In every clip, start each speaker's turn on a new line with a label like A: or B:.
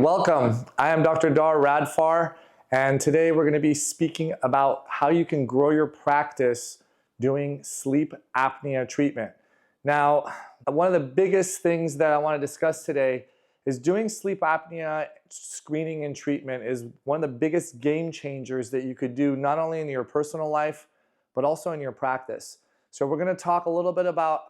A: Welcome. I am Dr. Dar Radfar, and today we're going to be speaking about how you can grow your practice doing sleep apnea treatment. Now, one of the biggest things that I want to discuss today is doing sleep apnea screening and treatment is one of the biggest game changers that you could do not only in your personal life, but also in your practice. So we're going to talk a little bit about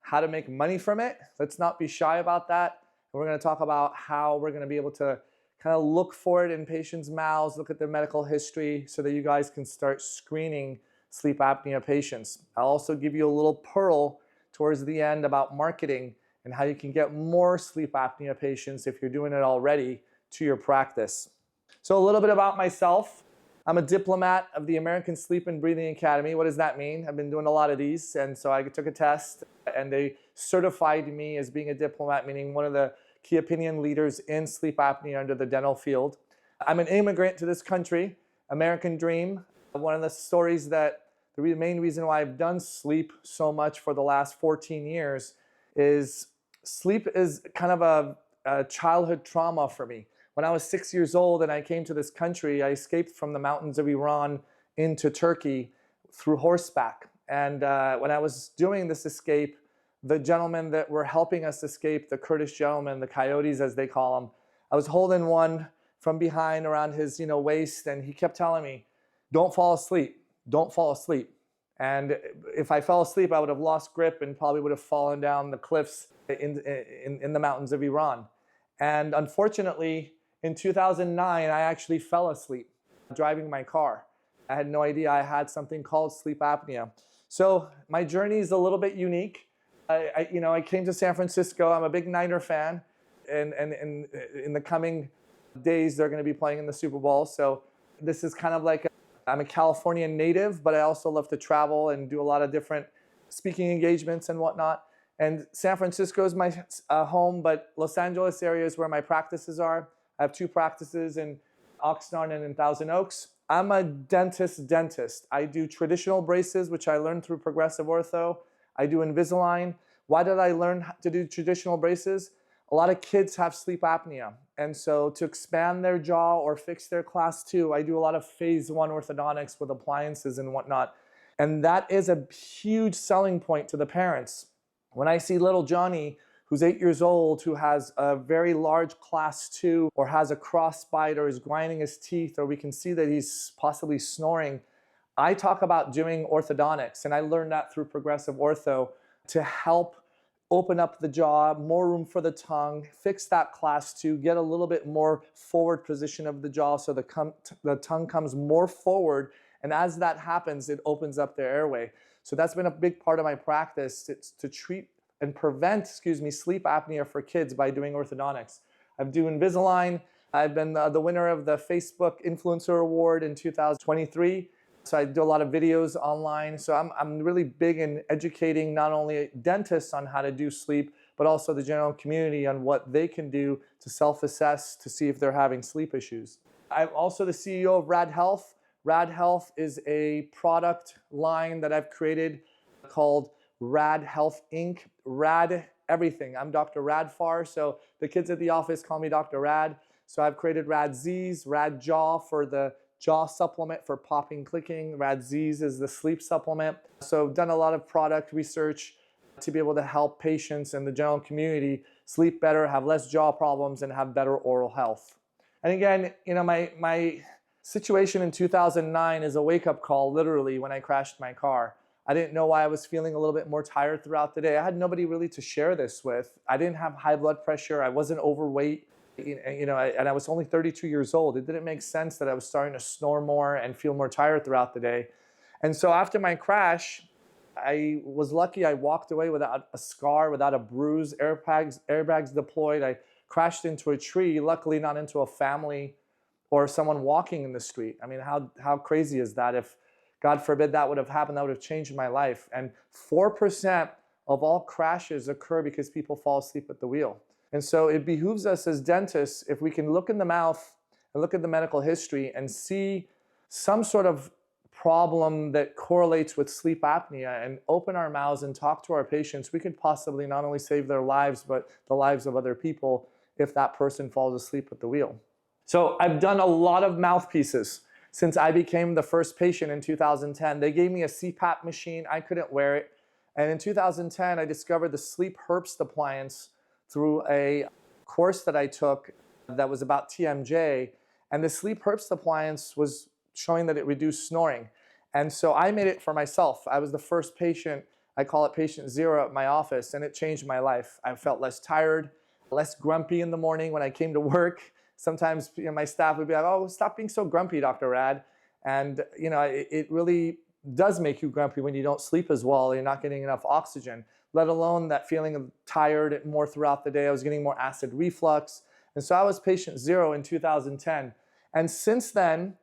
A: how to make money from it. Let's not be shy about that. We're going to talk about how we're going to be able to kind of look for it in patients' mouths, look at their medical history so that you guys can start screening sleep apnea patients. I'll also give you a little pearl towards the end about marketing and how you can get more sleep apnea patients if you're doing it already to your practice. So a little bit about myself. I'm a diplomat of the American Sleep and Breathing Academy. What does that mean? I've been doing a lot of these, and so I took a test and they certified me as being a diplomat, meaning one of the key opinion leaders in sleep apnea under the dental field. I'm an immigrant to this country, American dream. One of the stories that the main reason why I've done sleep so much for the last 14 years is sleep is kind of a childhood trauma for me. When I was 6 years old and I came to this country, I escaped from the mountains of Iran into Turkey through horseback. And when I was doing this escape, the gentlemen that were helping us escape, the Kurdish gentlemen, the coyotes as they call them, I was holding one from behind around his waist, and he kept telling me, don't fall asleep, don't fall asleep. And if I fell asleep, I would have lost grip and probably would have fallen down the cliffs in the mountains of Iran. And unfortunately, in 2009, I actually fell asleep driving my car. I had no idea I had something called sleep apnea. So my journey is a little bit unique. I came to San Francisco. I'm a big Niner fan, and in the coming days, they're going to be playing in the Super Bowl. So this is kind of like, I'm a California native, but I also love to travel and do a lot of different speaking engagements and whatnot. And San Francisco is my home, but Los Angeles area is where my practices are. I have two practices in Oxnard and in Thousand Oaks. I'm a dentist. I do traditional braces, which I learned through progressive ortho. I do Invisalign. Why did I learn to do traditional braces? A lot of kids have sleep apnea. And so to expand their jaw or fix their class 2, I do a lot of phase 1 orthodontics with appliances and whatnot. And that is a huge selling point to the parents. When I see little Johnny, who's 8 years old, who has a very large class 2 or has a crossbite or is grinding his teeth, or we can see that he's possibly snoring, I talk about doing orthodontics, and I learned that through progressive ortho to help open up the jaw, more room for the tongue, fix that class 2, get a little bit more forward position of the jaw so the tongue comes more forward, and as that happens, it opens up their airway. So that's been a big part of my practice. It's to treat and prevent, sleep apnea for kids by doing orthodontics. I'm doing Invisalign. I've been the winner of the Facebook Influencer Award in 2023. So I do a lot of videos online. So I'm really big in educating not only dentists on how to do sleep, but also the general community on what they can do to self-assess to see if they're having sleep issues. I'm also the CEO of Rad Health. Rad Health is a product line that I've created called Rad Health Inc. Rad everything. I'm Dr. Radfar, so the kids at the office call me Dr. Rad. So I've created Rad Z's, Rad Jaw for the jaw supplement for popping, clicking. Rad Z's is the sleep supplement. So I've done a lot of product research to be able to help patients and the general community sleep better, have less jaw problems, and have better oral health. And again, my situation in 2009 is a wake-up call, literally, when I crashed my car. I didn't know why I was feeling a little bit more tired throughout the day. I had nobody really to share this with. I didn't have high blood pressure. I wasn't overweight. And I was only 32 years old. It didn't make sense that I was starting to snore more and feel more tired throughout the day. And so after my crash, I was lucky I walked away without a scar, without a bruise, airbags deployed. I crashed into a tree, luckily not into a family or someone walking in the street. I mean, how crazy is that? If, God forbid, that would have happened, that would have changed my life. And 4% of all crashes occur because people fall asleep at the wheel. And so it behooves us as dentists, if we can look in the mouth and look at the medical history and see some sort of problem that correlates with sleep apnea and open our mouths and talk to our patients, we could possibly not only save their lives, but the lives of other people if that person falls asleep at the wheel. So I've done a lot of mouthpieces since I became the first patient in 2010. They gave me a CPAP machine. I couldn't wear it. And in 2010, I discovered the Sleep Herbst appliance through a course that I took that was about TMJ. And the Sleep Herbst appliance was showing that it reduced snoring. And so I made it for myself. I was the first patient. I call it patient zero at my office, and it changed my life. I felt less tired, less grumpy in the morning when I came to work. Sometimes my staff would be like, "Oh, stop being so grumpy, Dr. Rad." And it really does make you grumpy when you don't sleep as well, you're not getting enough oxygen, let alone that feeling of tired more throughout the day. I was getting more acid reflux. And so I was patient zero in 2010. And since then,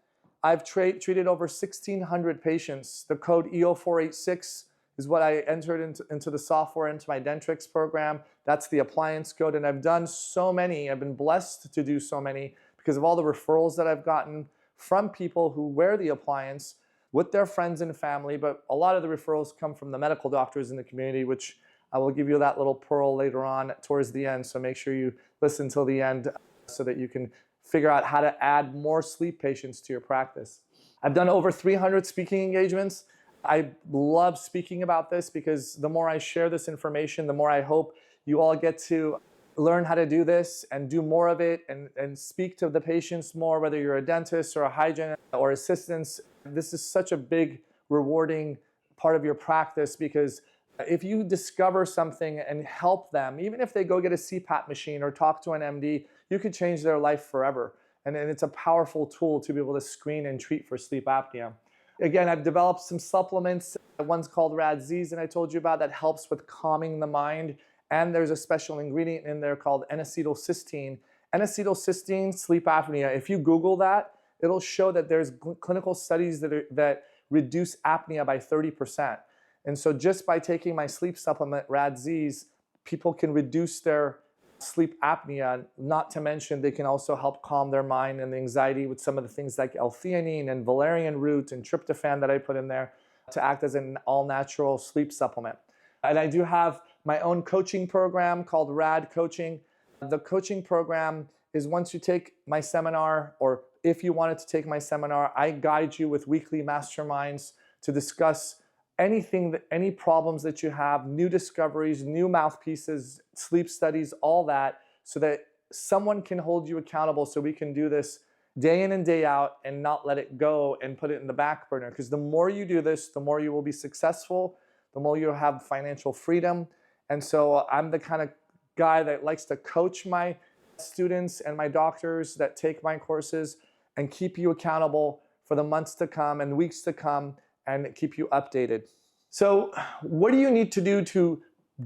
A: I've treated over 1,600 patients. The code EO486 is what I entered into the software, into my Dentrix program. That's the appliance code. And I've done so many. I've been blessed to do so many because of all the referrals that I've gotten from people who wear the appliance with their friends and family. But a lot of the referrals come from the medical doctors in the community, which I will give you that little pearl later on towards the end. So make sure you listen till the end so that you can figure out how to add more sleep patients to your practice. I've done over 300 speaking engagements. I love speaking about this because the more I share this information, the more I hope you all get to learn how to do this and do more of it and speak to the patients more, whether you're a dentist or a hygienist or assistants. This is such a big, rewarding part of your practice because if you discover something and help them, even if they go get a CPAP machine or talk to an MD, you could change their life forever. And it's a powerful tool to be able to screen and treat for sleep apnea. Again, I've developed some supplements. One's called Radz's, and I told you about, that helps with calming the mind. And there's a special ingredient in there called N-acetylcysteine. N-acetylcysteine, sleep apnea. If you Google that, it'll show that there's clinical studies that reduce apnea by 30%. And so just by taking my sleep supplement, Radz's, people can reduce their sleep apnea, not to mention they can also help calm their mind and the anxiety with some of the things like L-theanine and valerian root and tryptophan that I put in there to act as an all-natural sleep supplement. And I do have my own coaching program called Rad Coaching. The coaching program is once you take my seminar, or if you wanted to take my seminar, I guide you with weekly masterminds to discuss anything, any problems that you have, new discoveries, new mouthpieces, sleep studies, all that, so that someone can hold you accountable so we can do this day in and day out and not let it go and put it in the back burner. Because the more you do this, the more you will be successful, the more you'll have financial freedom. And so I'm the kind of guy that likes to coach my students and my doctors that take my courses and keep you accountable for the months to come and weeks to come and keep you updated. So what do you need to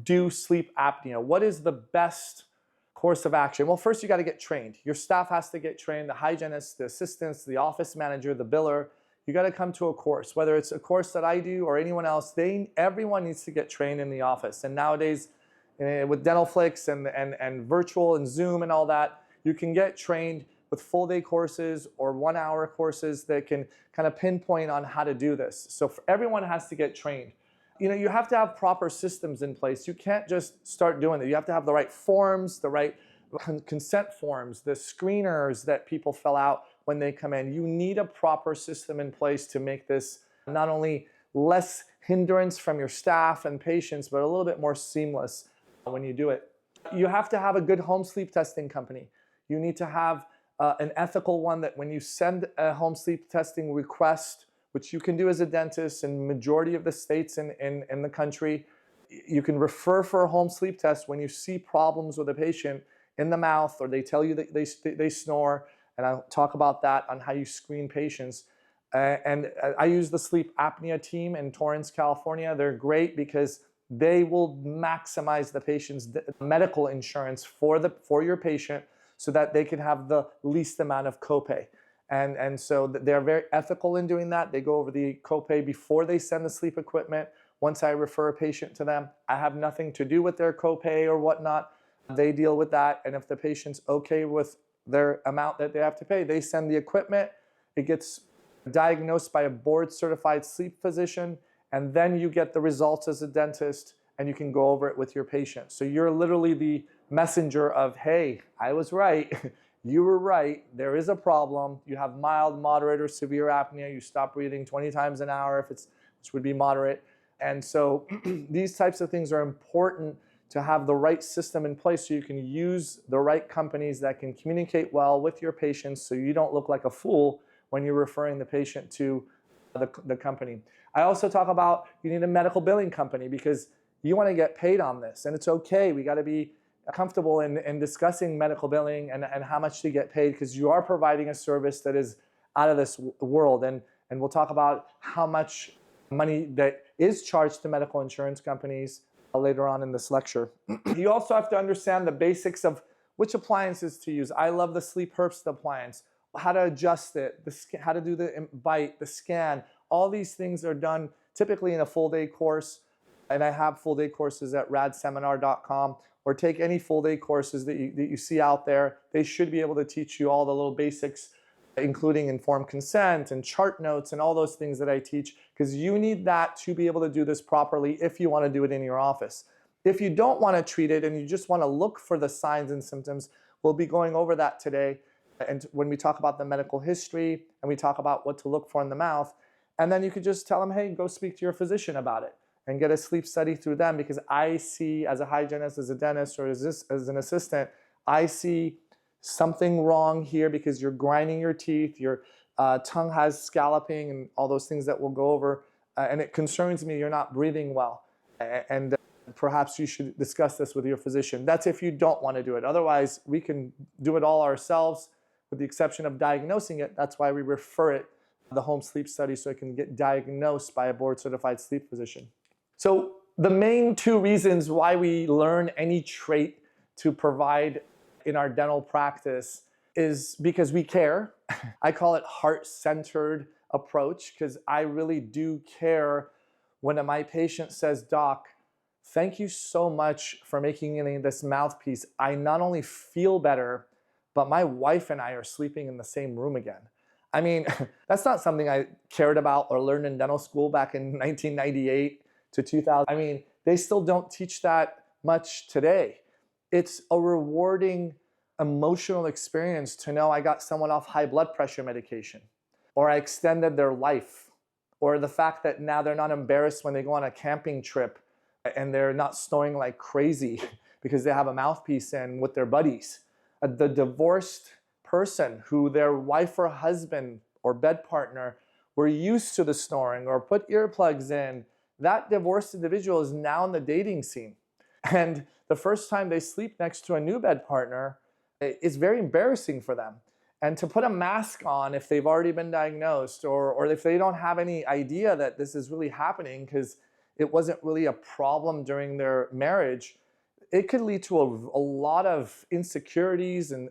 A: do sleep apnea? What is the best course of action? Well, first you got to get trained. Your staff has to get trained, the hygienist, the assistants, the office manager, the biller. You got to come to a course, whether it's a course that I do or anyone else. Everyone needs to get trained in the office. And nowadays, with DentalFlix and virtual and Zoom and all that, you can get trained with full day courses or 1 hour courses that can kind of pinpoint on how to do this. So everyone has to get trained. You have to have proper systems in place. You can't just start doing it. You have to have the right forms, the right consent forms, the screeners that people fill out when they come in. You need a proper system in place to make this not only less hindrance from your staff and patients, but a little bit more seamless when you do it. You have to have a good home sleep testing company. You need to have an ethical one that when you send a home sleep testing request, which you can do as a dentist in majority of the states in the country, you can refer for a home sleep test when you see problems with a patient in the mouth or they tell you that they snore, and I'll talk about that on how you screen patients. And I use the Sleep Apnea team in Torrance, California. They're great because they will maximize the patient's medical insurance for your patient so that they can have the least amount of copay. And so they're very ethical in doing that. They go over the copay before they send the sleep equipment. Once I refer a patient to them, I have nothing to do with their copay or whatnot. They deal with that. And if the patient's okay with their amount that they have to pay, they send the equipment. It gets diagnosed by a board certified sleep physician. And then you get the results as a dentist and you can go over it with your patient. So you're literally the messenger of, hey, I was right. You were right. There is a problem. You have mild, moderate, or severe apnea. You stop breathing 20 times an hour, which would be moderate. And so these types of things are important to have the right system in place so you can use the right companies that can communicate well with your patients so you don't look like a fool when you're referring the patient to the company. I also talk about you need a medical billing company because you want to get paid on this, and it's okay. We got to be comfortable in discussing medical billing and how much to get paid because you are providing a service that is out of this world. And we'll talk about how much money that is charged to medical insurance companies later on in this lecture. You also have to understand the basics of which appliances to use. I love the Sleep appliance, how to adjust it, how to do the bite, the scan. All these things are done typically in a full day course. And I have full day courses at radseminar.com, or take any full day courses that you see out there. They should be able to teach you all the little basics, including informed consent and chart notes and all those things that I teach, because you need that to be able to do this properly if you want to do it in your office. If you don't want to treat it and you just want to look for the signs and symptoms, we'll be going over that today. And when we talk about the medical history and we talk about what to look for in the mouth, and then you could just tell them, hey, go speak to your physician about it and get a sleep study through them, because I see, as a hygienist, as a dentist, or as an assistant, I see something wrong here because you're grinding your teeth, your tongue has scalloping and all those things that we'll go over, and it concerns me you're not breathing well, and perhaps you should discuss this with your physician. That's if you don't want to do it. Otherwise, we can do it all ourselves with the exception of diagnosing it. That's why we refer it the home sleep study so it can get diagnosed by a board certified sleep physician. So the main two reasons why we learn any trait to provide in our dental practice is because we care. I call it heart-centered approach because I really do care when my patient says, Doc, thank you so much for making me this mouthpiece. I not only feel better, but my wife and I are sleeping in the same room again. I mean, that's not something I cared about or learned in dental school back in 1998 to 2000. I mean, they still don't teach that much today. It's a rewarding emotional experience to know I got someone off high blood pressure medication, or I extended their life, or the fact that now they're not embarrassed when they go on a camping trip and they're not snoring like crazy because they have a mouthpiece in with their buddies. The divorced person who their wife or husband or bed partner were used to the snoring or put earplugs in, that divorced individual is now in the dating scene. And the first time they sleep next to a new bed partner, it's very embarrassing for them. And to put a mask on if they've already been diagnosed, or if they don't have any idea that this is really happening because it wasn't really a problem during their marriage, it could lead to a lot of insecurities and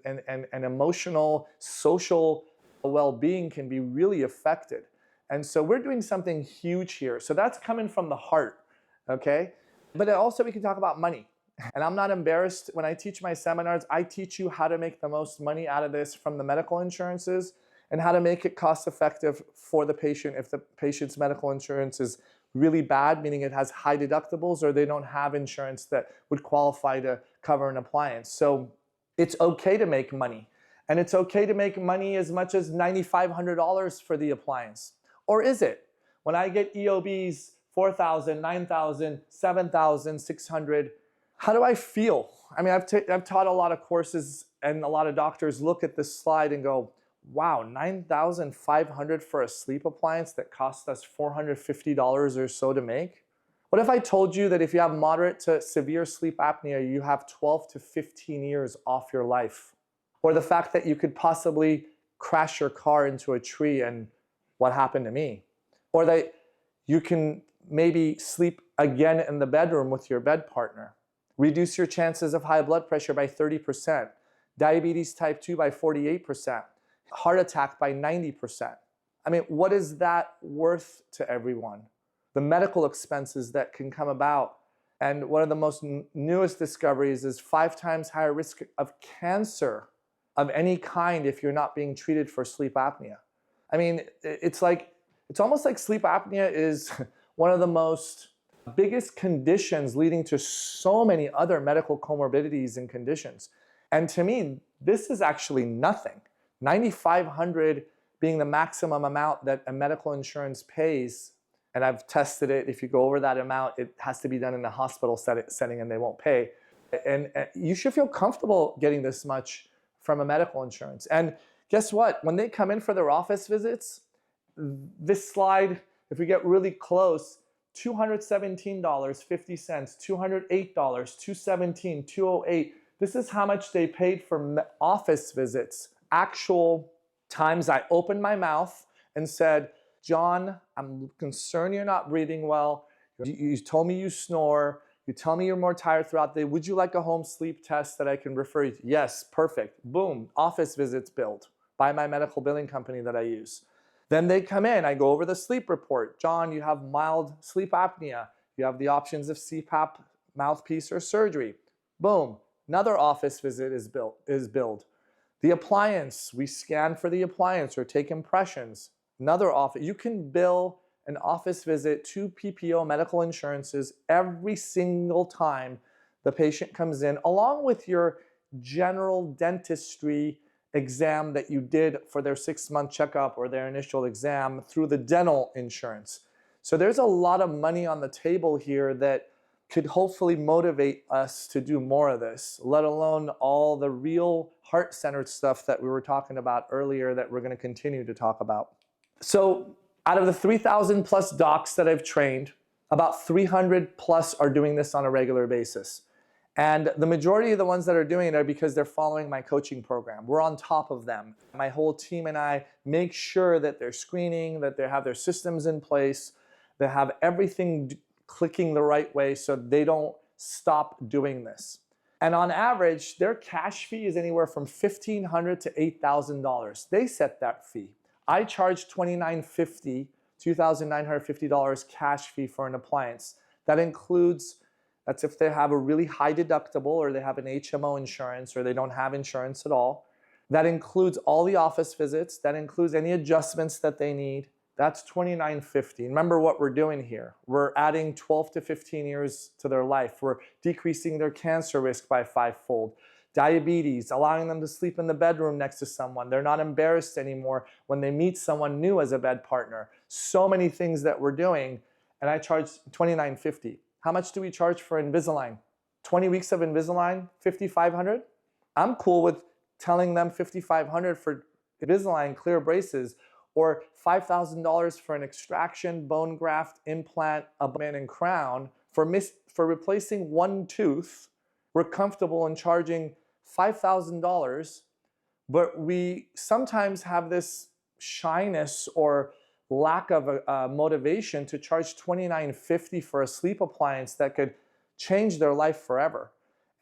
A: emotional, social well-being can be really affected. And so we're doing something huge here. So that's coming from the heart, okay? But also we can talk about money. And I'm not embarrassed. When I teach my seminars, I teach you how to make the most money out of this from the medical insurances and how to make it cost effective for the patient if the patient's medical insurance is really bad, meaning it has high deductibles or they don't have insurance that would qualify to cover an appliance. So it's okay to make money. And it's okay to make money as much as $9,500 for the appliance. Or is it? When I get EOBs, $4,000, $9,000, $7,600, how do I feel? I mean, I've taught a lot of courses and a lot of doctors look at this slide and go, wow, $9,500 for a sleep appliance that cost us $450 or so to make? What if I told you that if you have moderate to severe sleep apnea, you have 12 to 15 years off your life? Or the fact that you could possibly crash your car into a tree and what happened to me? Or that you can maybe sleep again in the bedroom with your bed partner, reduce your chances of high blood pressure by 30%, diabetes type 2 by 48%, heart attack by 90%. I mean, what is that worth to everyone? The medical expenses that can come about. And one of the most newest discoveries is 5 times higher risk of cancer of any kind if you're not being treated for sleep apnea. I mean, it's almost like sleep apnea is one of the most biggest conditions leading to so many other medical comorbidities and conditions. And to me, this is actually nothing. $9,500 being the maximum amount that a medical insurance pays, and I've tested it. If you go over that amount, it has to be done in a hospital setting and they won't pay. And you should feel comfortable getting this much from a medical insurance. And guess what? When they come in for their office visits, this slide, if we get really close, $217.50, $208, $217, $208. This is how much they paid for office visits. Actual times I opened my mouth and said, John, I'm concerned you're not breathing well. You told me you snore. You tell me you're more tired throughout the day. Would you like a home sleep test that I can refer you to? Yes, perfect. Boom, office visits billed by my medical billing company that I use. Then they come in, I go over the sleep report. John, you have mild sleep apnea. You have the options of CPAP, mouthpiece, or surgery. Boom, another office visit is billed. The appliance, we scan for the appliance or take impressions. Another office, you can bill an office visit to PPO medical insurances every single time the patient comes in, along with your general dentistry exam that you did for their 6-month checkup or their initial exam through the dental insurance. So there's a lot of money on the table here that could hopefully motivate us to do more of this, let alone all the real heart-centered stuff that we were talking about earlier that we're going to continue to talk about. So out of the 3,000 plus docs that I've trained, about 300 plus are doing this on a regular basis. And the majority of the ones that are doing it are because they're following my coaching program. We're on top of them. My whole team and I make sure that they're screening, that they have their systems in place, they have everything clicking the right way so they don't stop doing this. And on average, their cash fee is anywhere from $1,500 to $8,000. They set that fee. I charge $2,950, $2,950 cash fee for an appliance. That includes, that's if they have a really high deductible or they have an HMO insurance or they don't have insurance at all. That includes all the office visits. That includes any adjustments that they need. That's $2,950. Remember what we're doing here. We're adding 12 to 15 years to their life. We're decreasing their cancer risk by 5-fold. Diabetes, allowing them to sleep in the bedroom next to someone. They're not embarrassed anymore when they meet someone new as a bed partner. So many things that we're doing, and I charge $2,950. How much do we charge for Invisalign? 20 weeks of Invisalign, $5,500? I'm cool with telling them $5,500 for Invisalign clear braces, or $5,000 for an extraction, bone graft, implant, abutment, and crown. For replacing one tooth, we're comfortable in charging $5,000, but we sometimes have this shyness or lack of motivation to charge $2,950 for a sleep appliance that could change their life forever.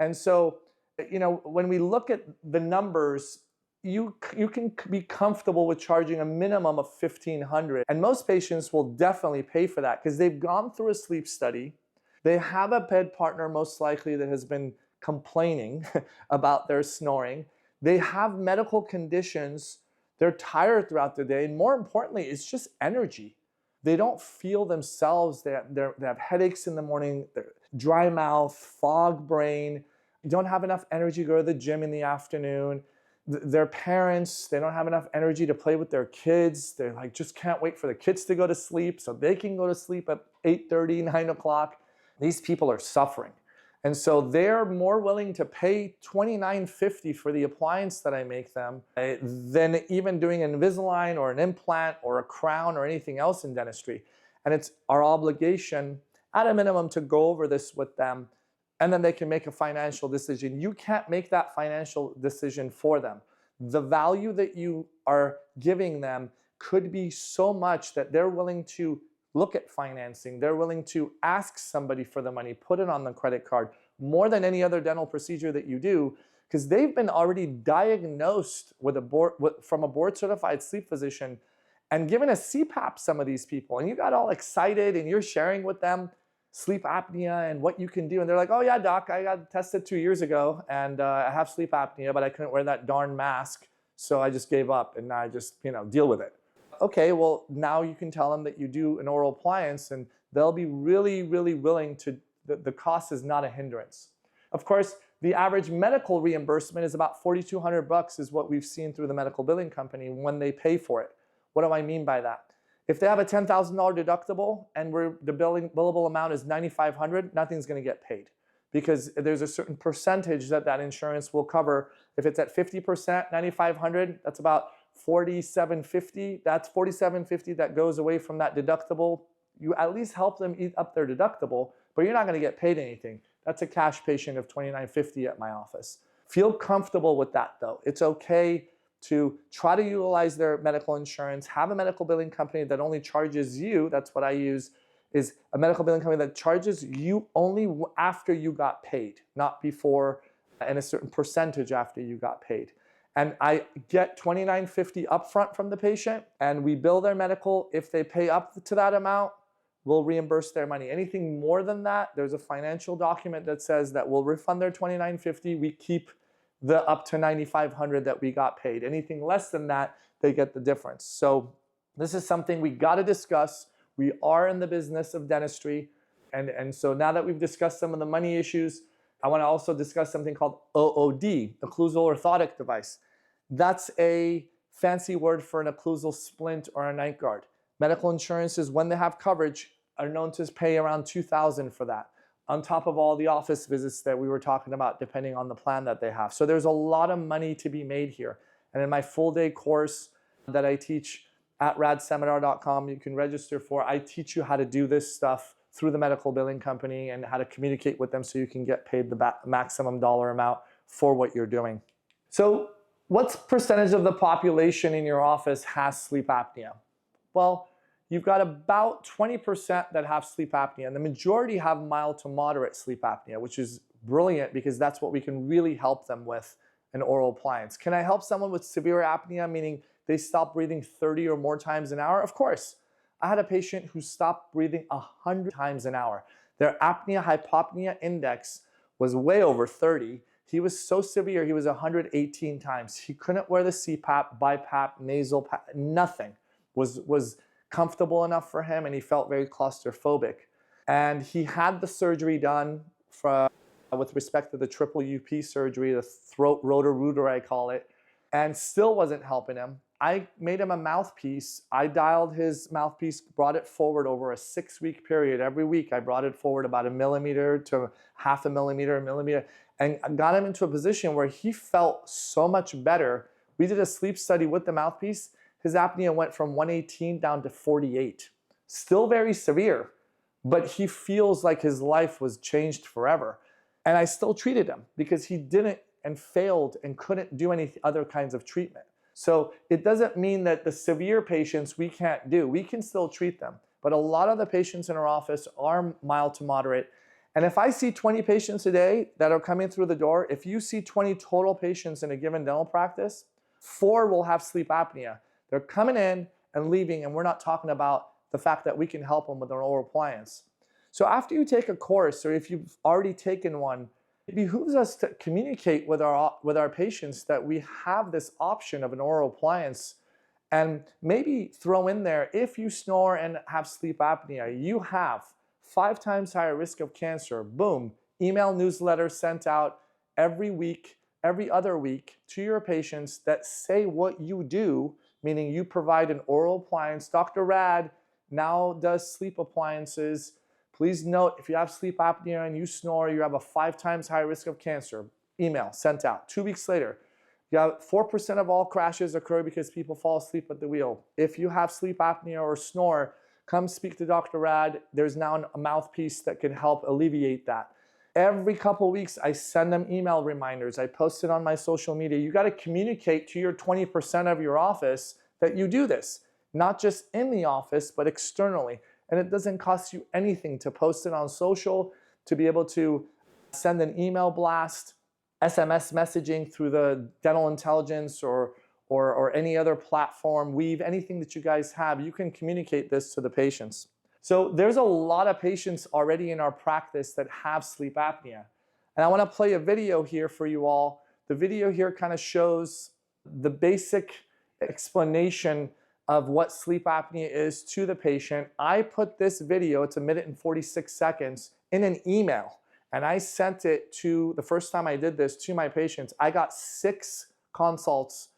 A: And so, when we look at the numbers, you can be comfortable with charging a minimum of $1,500. And most patients will definitely pay for that because they've gone through a sleep study. They have a bed partner most likely that has been complaining about their snoring. They have medical conditions. They're tired throughout the day. And more importantly, it's just energy. They don't feel themselves. They have headaches in the morning, dry mouth, fog brain. You don't have enough energy to go to the gym in the afternoon. Their parents, they don't have enough energy to play with their kids. They're like, just can't wait for the kids to go to sleep so they can go to sleep at 8:30, 9 o'clock. These people are suffering. And so they're more willing to pay $2,950 for the appliance that I make them than even doing an Invisalign or an implant or a crown or anything else in dentistry. And it's our obligation at a minimum to go over this with them, and then they can make a financial decision. You can't make that financial decision for them. The value that you are giving them could be so much that they're willing to look at financing. They're willing to ask somebody for the money, put it on the credit card, more than any other dental procedure that you do, because they've been already diagnosed with from a board-certified sleep physician and given a CPAP, some of these people. And you got all excited and you're sharing with them sleep apnea and what you can do. And they're like, oh yeah, doc, I got tested 2 years ago and I have sleep apnea, but I couldn't wear that darn mask. So I just gave up and now I just, deal with it. Okay, well, now you can tell them that you do an oral appliance and they'll be really, really willing to, the cost is not a hindrance. Of course, the average medical reimbursement is about $4,200 is what we've seen through the medical billing company when they pay for it. What do I mean by that? If they have a $10,000 deductible and the billable amount is $9,500, nothing's going to get paid because there's a certain percentage that insurance will cover. If it's at 50%, $9,500, that's about $4,750. That's $4,750 that goes away from that deductible. You at least help them eat up their deductible, but you're not going to get paid anything. That's a cash patient of $2,950 at my office. Feel comfortable with that though. It's okay to try to utilize their medical insurance, have a medical billing company that only charges you, that's what I use, is a medical billing company that charges you only after you got paid, not before, and a certain percentage after you got paid. And I get $2,950 upfront from the patient, and we bill their medical. If they pay up to that amount, we'll reimburse their money. Anything more than that, there's a financial document that says that we'll refund their $2,950. We keep the up to $9,500 that we got paid. Anything less than that, they get the difference. So this is something we got to discuss. We are in the business of dentistry. And so now that we've discussed some of the money issues, I want to also discuss something called OOD, occlusal orthotic device. That's a fancy word for an occlusal splint or a night guard. Medical insurances, when they have coverage, are known to pay around $2,000 for that, on top of all the office visits that we were talking about, depending on the plan that they have. So there's a lot of money to be made here. And in my full day course that I teach at radseminar.com, you can register for, I teach you how to do this stuff through the medical billing company and how to communicate with them so you can get paid the maximum dollar amount for what you're doing. So what percentage of the population in your office has sleep apnea? Well, you've got about 20% that have sleep apnea, and the majority have mild to moderate sleep apnea, which is brilliant because that's what we can really help them with an oral appliance. Can I help someone with severe apnea, meaning they stop breathing 30 or more times an hour? Of course. I had a patient who stopped breathing 100 times an hour. Their apnea-hypopnea index was way over 30. He was so severe, he was 118 times. He couldn't wear the CPAP, BiPAP, nasal PAP, nothing was comfortable enough for him, and he felt very claustrophobic. And he had the surgery done with respect to the triple UP surgery, the throat rotor-rooter I call it, and still wasn't helping him. I made him a mouthpiece. I dialed his mouthpiece, brought it forward over a 6-week period. Every week I brought it forward about 1 millimeter to half a millimeter, and got him into a position where he felt so much better. We did a sleep study with the mouthpiece. His apnea went from 118 down to 48. Still very severe, but he feels like his life was changed forever. And I still treated him because he didn't and failed and couldn't do any other kinds of treatment. So it doesn't mean that the severe patients we can't do. We can still treat them. But a lot of the patients in our office are mild to moderate. And if I see 20 patients a day that are coming through the door, if you see 20 total patients in a given dental practice, 4 will have sleep apnea. They're coming in and leaving, and we're not talking about the fact that we can help them with an oral appliance. So after you take a course, or if you've already taken one, it behooves us to communicate with our patients that we have this option of an oral appliance, and maybe throw in there, if you snore and have sleep apnea, you have 5 times higher risk of cancer. Boom, email newsletter sent out every week, every other week to your patients that say what you do, meaning you provide an oral appliance. Dr. Rad now does sleep appliances. Please note, if you have sleep apnea and you snore, you have a 5 times higher risk of cancer. Email sent out. 2 weeks later, you have 4% of all crashes occur because people fall asleep at the wheel. If you have sleep apnea or snore, come speak to Dr. Rad. There's now a mouthpiece that can help alleviate that. Every couple weeks, I send them email reminders. I post it on my social media. You got to communicate to your 20% of your office that you do this, not just in the office, but externally. And it doesn't cost you anything to post it on social, to be able to send an email blast, SMS messaging through the Dental Intelligence or any other platform, Weave, anything that you guys have. You can communicate this to the patients. So there's a lot of patients already in our practice that have sleep apnea. And I want to play a video here for you all. The video here kind of shows the basic explanation of what sleep apnea is to the patient. I put this video, it's 1 minute and 46 seconds, in an email. And I sent it the first time I did this, to my patients. I got 6 consults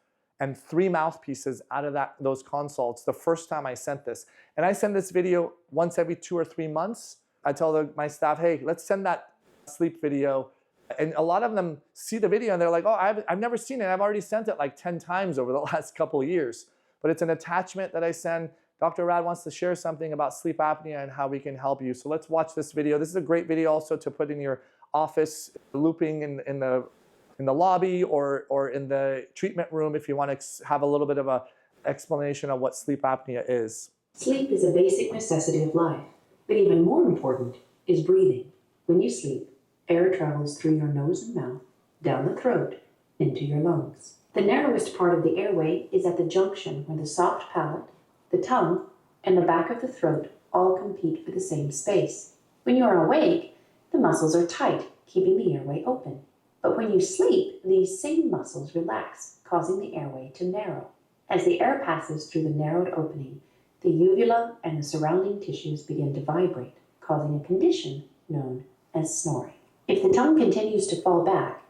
A: and 3 mouthpieces out of those consults the first time I sent this. And I send this video once every 2 or 3 months. I tell my staff, hey, let's send that sleep video. And a lot of them see the video and they're like, oh, I've never seen it. I've already sent it like 10 times over the last couple of years. But it's an attachment that I send. Dr. Rad wants to share something about sleep apnea and how we can help you. So let's watch this video. This is a great video also to put in your office, looping in the lobby or in the treatment room if you want to have a little bit of an explanation of what sleep apnea is.
B: Sleep is a basic necessity of life, but even more important is breathing. When you sleep, air travels through your nose and mouth, down the throat, into your lungs. The narrowest part of the airway is at the junction where the soft palate, the tongue, and the back of the throat all compete for the same space. When you are awake, the muscles are tight, keeping the airway open. But when you sleep, these same muscles relax, causing the airway to narrow. As the air passes through the narrowed opening, the uvula and the surrounding tissues begin to vibrate, causing a condition known as snoring. If the tongue continues to fall back,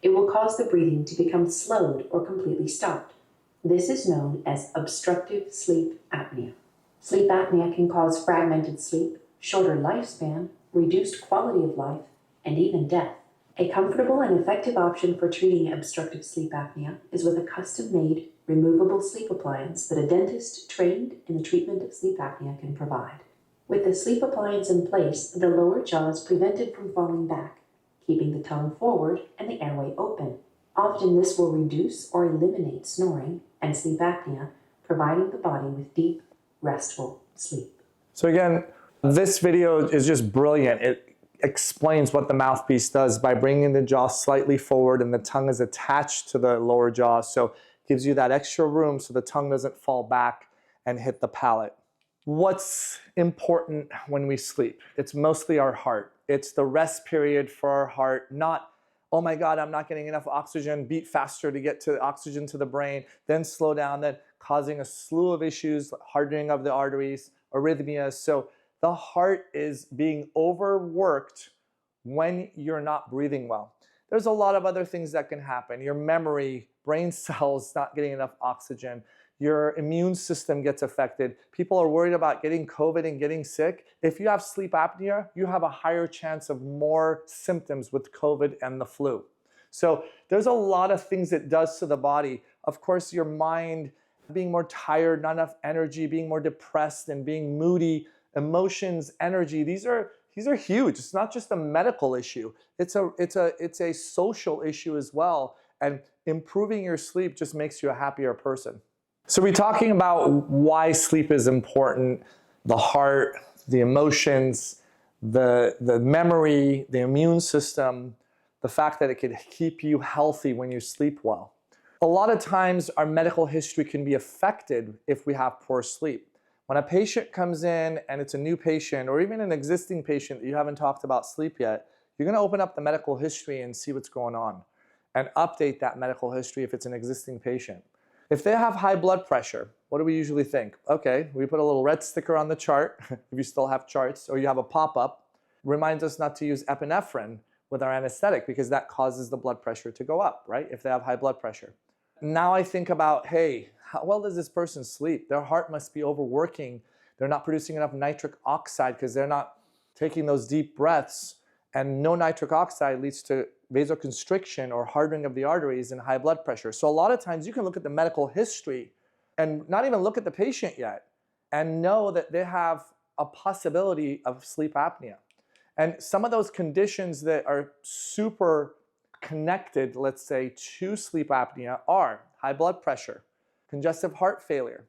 B: it will cause the breathing to become slowed or completely stopped. This is known as obstructive sleep apnea. Sleep apnea can cause fragmented sleep, shorter lifespan, reduced quality of life, and even death. A comfortable and effective option for treating obstructive sleep apnea is with a custom-made, removable sleep appliance that a dentist trained in the treatment of sleep apnea can provide. With the sleep appliance in place, the lower jaw is prevented from falling back, keeping the tongue forward and the airway open. Often this will reduce or eliminate snoring and sleep apnea, providing the body with deep, restful sleep.
A: So again, this video is just brilliant. It explains what the mouthpiece does by bringing the jaw slightly forward and the tongue is attached to the lower jaw. So it gives you that extra room so the tongue doesn't fall back and hit the palate. What's important when we sleep? It's mostly our heart. It's the rest period for our heart, not, oh my God, I'm not getting enough oxygen, beat faster to get to oxygen to the brain, then slow down, then causing a slew of issues, hardening of the arteries, arrhythmias. So the heart is being overworked when you're not breathing well. There's a lot of other things that can happen. Your memory, brain cells not getting enough oxygen. Your immune system gets affected. People are worried about getting COVID and getting sick. If you have sleep apnea, you have a higher chance of more symptoms with COVID and the flu. So there's a lot of things it does to the body. Of course, your mind being more tired, not enough energy, being more depressed and being moody, emotions, energy, these are huge. It's not just a medical issue. It's a social issue as well. And improving your sleep just makes you a happier person. So we're talking about why sleep is important, the heart, the emotions, the memory, the immune system, the fact that it can keep you healthy when you sleep well. A lot of times our medical history can be affected if we have poor sleep. When a patient comes in and it's a new patient or even an existing patient that you haven't talked about sleep yet, you're going to open up the medical history and see what's going on and update that medical history if it's an existing patient. If they have high blood pressure, what do we usually think? Okay, we put a little red sticker on the chart, if you still have charts, or you have a pop-up, reminds us not to use epinephrine with our anesthetic because that causes the blood pressure to go up, right? If they have high blood pressure. Now I think about, hey, how well does this person sleep? Their heart must be overworking. They're not producing enough nitric oxide because they're not taking those deep breaths. And no nitric oxide leads to vasoconstriction or hardening of the arteries and high blood pressure. So a lot of times you can look at the medical history and not even look at the patient yet and know that they have a possibility of sleep apnea. And some of those conditions that are super connected, let's say, to sleep apnea are high blood pressure, congestive heart failure,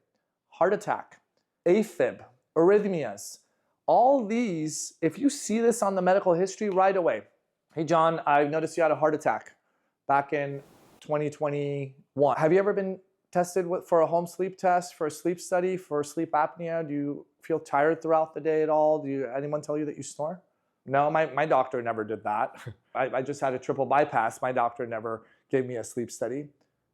A: heart attack, AFib, arrhythmias. All these, if you see this on the medical history right away, hey John, I noticed you had a heart attack back in 2021. Have you ever been tested for a home sleep test, for a sleep study, for sleep apnea? Do you feel tired throughout the day at all? Anyone tell you that you snore? No, my doctor never did that. I just had a triple bypass. My doctor never gave me a sleep study.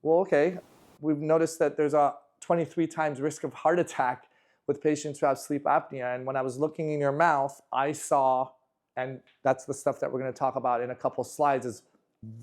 A: Well, okay. We've noticed that there's a 23 times risk of heart attack with patients who have sleep apnea. And when I was looking in your mouth, I saw, and that's the stuff that we're going to talk about in a couple slides, is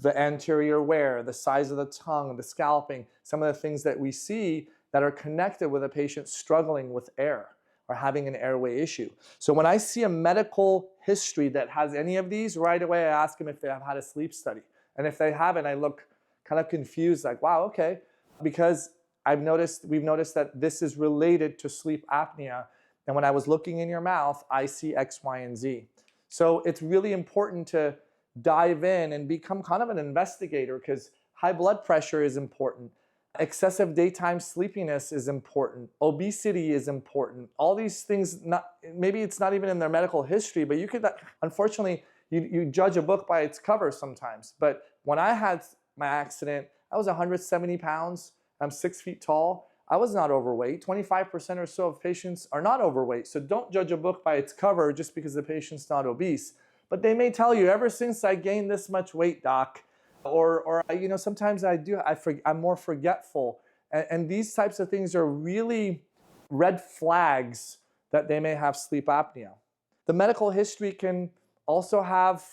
A: the anterior wear, the size of the tongue, the scalping, some of the things that we see that are connected with a patient struggling with air or having an airway issue. So when I see a medical history that has any of these, right away I ask them if they have had a sleep study. And if they haven't, I look kind of confused, like, wow, okay. Because we've noticed that this is related to sleep apnea. And when I was looking in your mouth, I see X, Y, and Z. So it's really important to dive in and become kind of an investigator, because high blood pressure is important. Excessive daytime sleepiness is important. Obesity is important. All these things, maybe it's not even in their medical history, but you could, unfortunately, you judge a book by its cover sometimes. But when I had my accident, I was 170 pounds. I'm 6 feet tall. I was not overweight. 25% or so of patients are not overweight. So don't judge a book by its cover just because the patient's not obese. But they may tell you, ever since I gained this much weight, doc, or sometimes I'm more forgetful. And these types of things are really red flags that they may have sleep apnea. The medical history can also have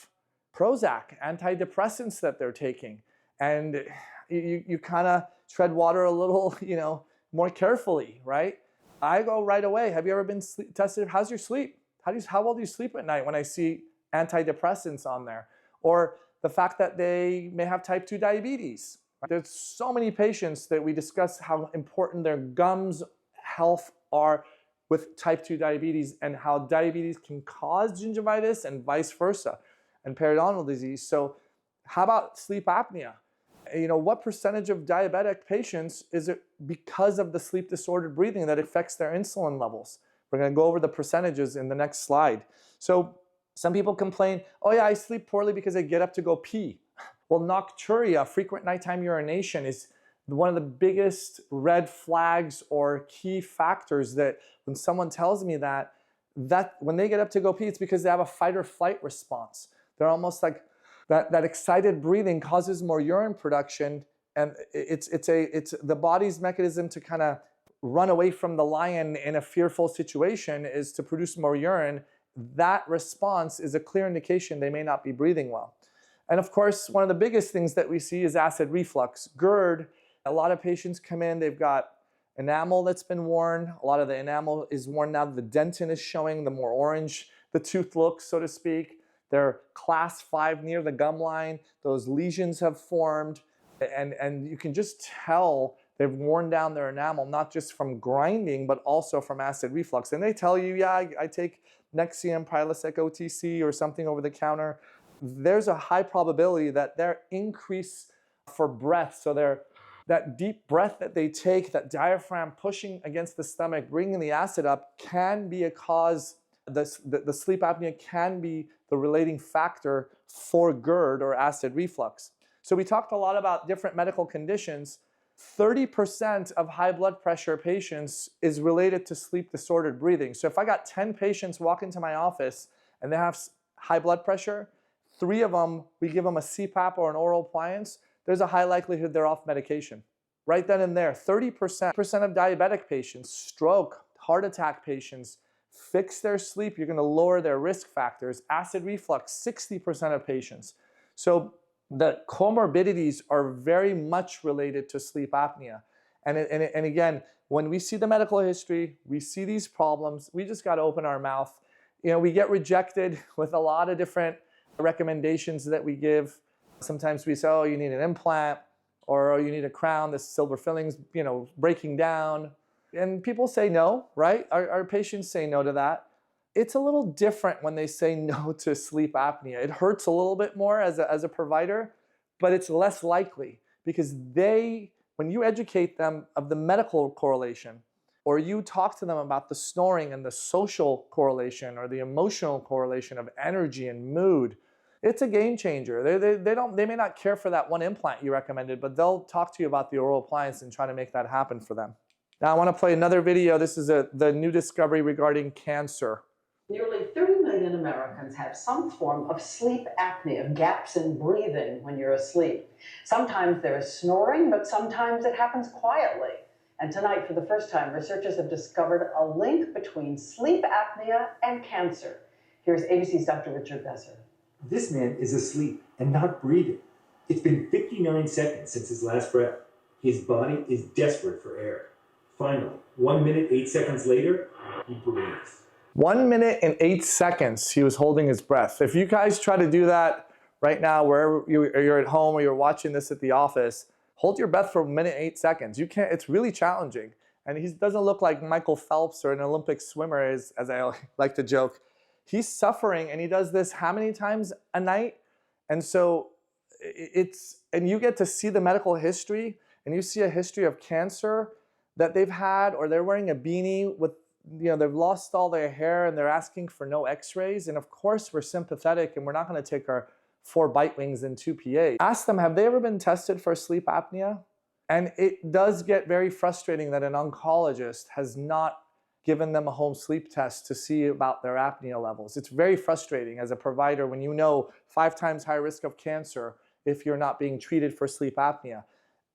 A: Prozac, antidepressants that they're taking. And you kind of tread water a little, more carefully, right? I go right away. Have you ever been tested? How's your sleep? How well do you sleep at night when I see antidepressants on there? Or the fact that they may have type 2 diabetes. There's so many patients that we discuss how important their gums health are with type 2 diabetes, and how diabetes can cause gingivitis and vice versa, and periodontal disease. So how about sleep apnea? What percentage of diabetic patients is it because of the sleep disordered breathing that affects their insulin levels? We're going to go over the percentages in the next slide. So some people complain, oh yeah, I sleep poorly because I get up to go pee. Well, nocturia, frequent nighttime urination, is one of the biggest red flags or key factors that when someone tells me that when they get up to go pee, it's because they have a fight or flight response. They're almost like that excited breathing causes more urine production, and it's the body's mechanism to kind of run away from the lion in a fearful situation is to produce more urine. That response is a clear indication they may not be breathing well. And of course, one of the biggest things that we see is acid reflux. GERD, a lot of patients come in, they've got enamel that's been worn. A lot of the enamel is worn now. The dentin is showing, the more orange the tooth looks, so to speak. They're class 5 near the gum line. Those lesions have formed, and you can just tell they've worn down their enamel, not just from grinding, but also from acid reflux. And they tell you, yeah, I take Nexium, Prilosec OTC or something over the counter. There's a high probability that their increase for breath, so that deep breath that they take, that diaphragm pushing against the stomach, bringing the acid up, can be a cause. The sleep apnea can be the relating factor for GERD or acid reflux. So we talked a lot about different medical conditions. 30% of high blood pressure patients is related to sleep disordered breathing. So if I got 10 patients walk into my office and they have high blood pressure, 3 of them, we give them a CPAP or an oral appliance, there's a high likelihood they're off medication. Right then and there, 30% of diabetic patients, stroke, heart attack patients, fix their sleep, you're going to lower their risk factors. Acid reflux, 60% of patients. So the comorbidities are very much related to sleep apnea. And again, when we see the medical history, we see these problems, we just got to open our mouth. We get rejected with a lot of different recommendations that we give. Sometimes we say, oh, you need an implant, or oh, you need a crown, the silver fillings, breaking down. And people say no, right? Our patients say no to that. It's a little different when they say no to sleep apnea. It hurts a little bit more as a provider, but it's less likely because when you educate them of the medical correlation, or you talk to them about the snoring and the social correlation or the emotional correlation of energy and mood, it's a game changer. They may not care for that one implant you recommended, but they'll talk to you about the oral appliance and try to make that happen for them. Now I want to play another video. This is the new discovery regarding cancer.
C: Nearly 30 million Americans have some form of sleep apnea, gaps in breathing when you're asleep. Sometimes there is snoring, but sometimes it happens quietly. And tonight, for the first time, researchers have discovered a link between sleep apnea and cancer. Here's ABC's Dr. Richard Besser.
D: This man is asleep and not breathing. It's been 59 seconds since his last breath. His body is desperate for air. Finally, 1 minute, 8 seconds later, he breathes.
A: 1 minute and 8 seconds he was holding his breath. If you guys try to do that right now, wherever you're at home or you're watching this at the office, hold your breath for 1 minute, 8 seconds. You can't, it's really challenging. And he doesn't look like Michael Phelps or an Olympic swimmer, as I like to joke. He's suffering, and he does this how many times a night? And so and you get to see the medical history, and you see a history of cancer that they've had, or they're wearing a beanie with, they've lost all their hair and they're asking for no x-rays. And of course we're sympathetic, and we're not going to take our 4 bite wings and 2 PA. Ask them, have they ever been tested for sleep apnea? And it does get very frustrating that an oncologist has not given them a home sleep test to see about their apnea levels. It's very frustrating as a provider when you know 5 times higher risk of cancer if you're not being treated for sleep apnea.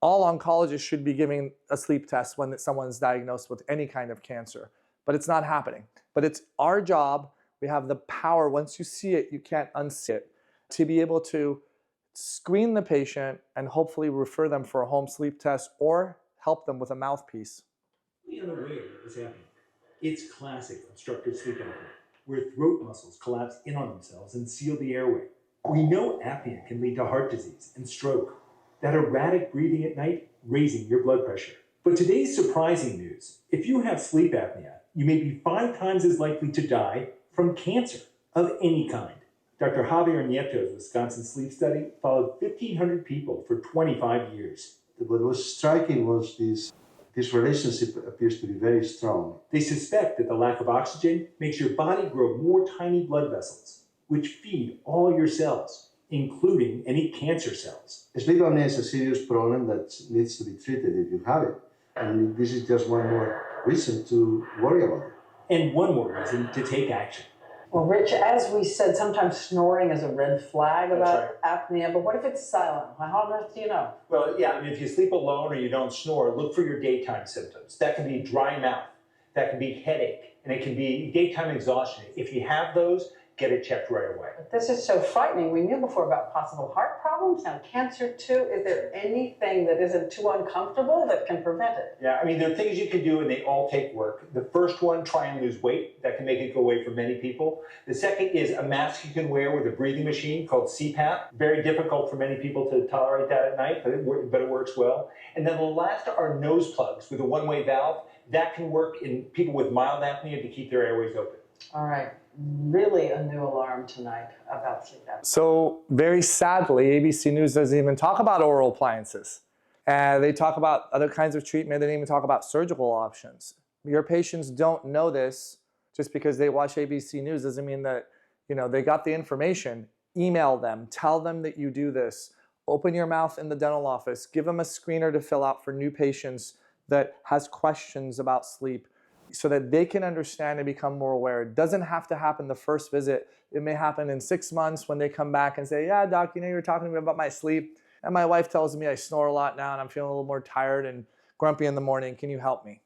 A: All oncologists should be giving a sleep test when someone's diagnosed with any kind of cancer, but it's not happening. But it's our job. We have the power. Once you see it, you can't unsee it, to be able to screen the patient and hopefully refer them for a home sleep test or help them with a mouthpiece.
D: We are unaware of this happening. It's classic obstructive sleep apnea, where throat muscles collapse in on themselves and seal the airway. We know apnea can lead to heart disease and stroke, that erratic breathing at night raising your blood pressure. But today's surprising news: if you have sleep apnea, you may be 5 times as likely to die from cancer of any kind. Dr. Javier Nieto's Wisconsin sleep study followed 1,500 people for 25 years.
E: What was striking was this relationship appears to be very strong.
D: They suspect that the lack of oxygen makes your body grow more tiny blood vessels, which feed all your cells, including any cancer cells.
E: Sleep apnea is a serious problem that needs to be treated if you have it. And this is just one more reason to worry about it.
D: And one more reason to take action.
C: Well, Rich, as we said, sometimes snoring is a red flag about apnea, but what if it's silent? How on earth do you know?
D: Well, yeah, I mean, if you sleep alone or you don't snore, look for your daytime symptoms. That can be dry mouth, that can be headache, and it can be daytime exhaustion. If you have those, get it checked right away.
C: But this is so frightening. We knew before about possible heart problems, now cancer too. Is there anything that isn't too uncomfortable that can prevent it?
D: Yeah, I mean, there are things you can do, and they all take work. The first one, try and lose weight. That can make it go away for many people. The second is a mask you can wear with a breathing machine called CPAP. Very difficult for many people to tolerate that at night, but it works well. And then the last are nose plugs with a one-way valve. That can work in people with mild apnea to keep their airways open.
C: All right. Really a new alarm tonight about sleep apnea.
A: So very sadly, ABC News doesn't even talk about oral appliances. They talk about other kinds of treatment. They didn't even talk about surgical options. Your patients don't know this. Just because they watch ABC News doesn't mean that they got the information. Email them. Tell them that you do this. Open your mouth in the dental office. Give them a screener to fill out for new patients that has questions about sleep, so that they can understand and become more aware. It doesn't have to happen the first visit. It may happen in 6 months when they come back and say, yeah, doc, you were talking to me about my sleep, and my wife tells me I snore a lot now and I'm feeling a little more tired and grumpy in the morning. Can you help me?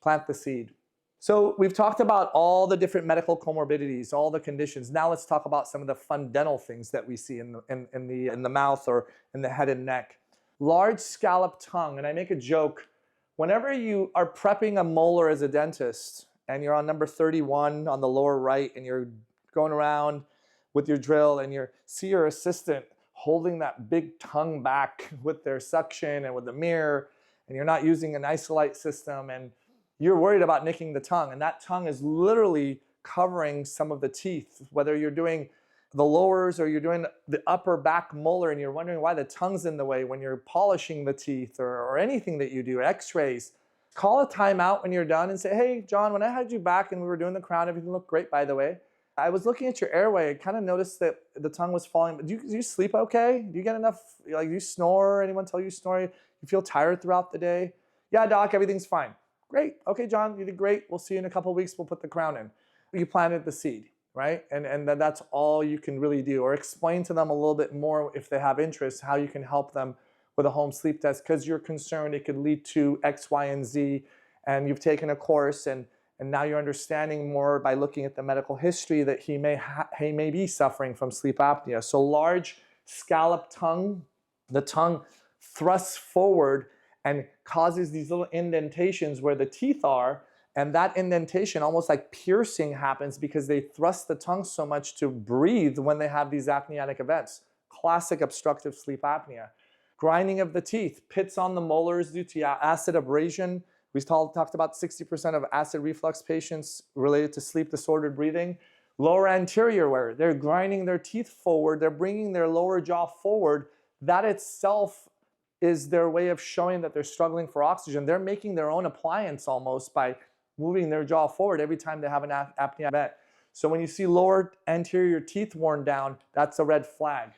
A: Plant the seed. So we've talked about all the different medical comorbidities, all the conditions. Now let's talk about some of the fun dental things that we see in the mouth or in the head and neck. Large scalloped tongue, and I make a joke. Whenever you are prepping a molar as a dentist and you're on number 31 on the lower right and you're going around with your drill and you see your assistant holding that big tongue back with their suction and with the mirror, and you're not using an isolite system, and you're worried about nicking the tongue, and that tongue is literally covering some of the teeth, whether you're doing the lowers or you're doing the upper back molar and you're wondering why the tongue's in the way when you're polishing the teeth or anything that you do, x-rays. Call a timeout when you're done and say, hey, John, when I had you back and we were doing the crown, everything looked great, by the way. I was looking at your airway. I kind of noticed that the tongue was falling. Do you sleep okay? Do you get enough, do you snore? Anyone tell you snore? You feel tired throughout the day? Yeah, doc, everything's fine. Great. Okay, John, you did great. We'll see you in a couple of weeks. We'll put the crown in. You planted the seed. Right? And that's all you can really do. Or explain to them a little bit more, if they have interest, how you can help them with a home sleep test because you're concerned it could lead to X, Y, and Z, and you've taken a course and now you're understanding more by looking at the medical history that he may be suffering from sleep apnea. So large scalloped tongue, the tongue thrusts forward and causes these little indentations where the teeth are, and that indentation, almost like piercing, happens because they thrust the tongue so much to breathe when they have these apneic events. Classic obstructive sleep apnea. Grinding of the teeth, pits on the molars due to acid abrasion. We talked about 60% of acid reflux patients related to sleep disordered breathing. Lower anterior wear, they're grinding their teeth forward, they're bringing their lower jaw forward. That itself is their way of showing that they're struggling for oxygen. They're making their own appliance almost by moving their jaw forward every time they have an apnea event. So when you see lower anterior teeth worn down, that's a red flag.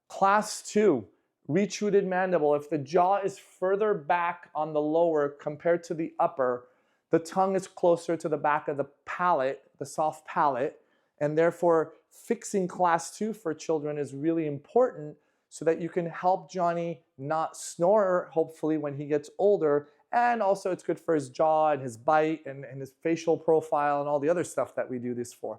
A: Class 2, retruded mandible. If the jaw is further back on the lower compared to the upper, the tongue is closer to the back of the palate, the soft palate, and therefore fixing class 2 for children is really important so that you can help Johnny not snore, hopefully, when he gets older. And also it's good for his jaw and his bite and his facial profile and all the other stuff that we do this for.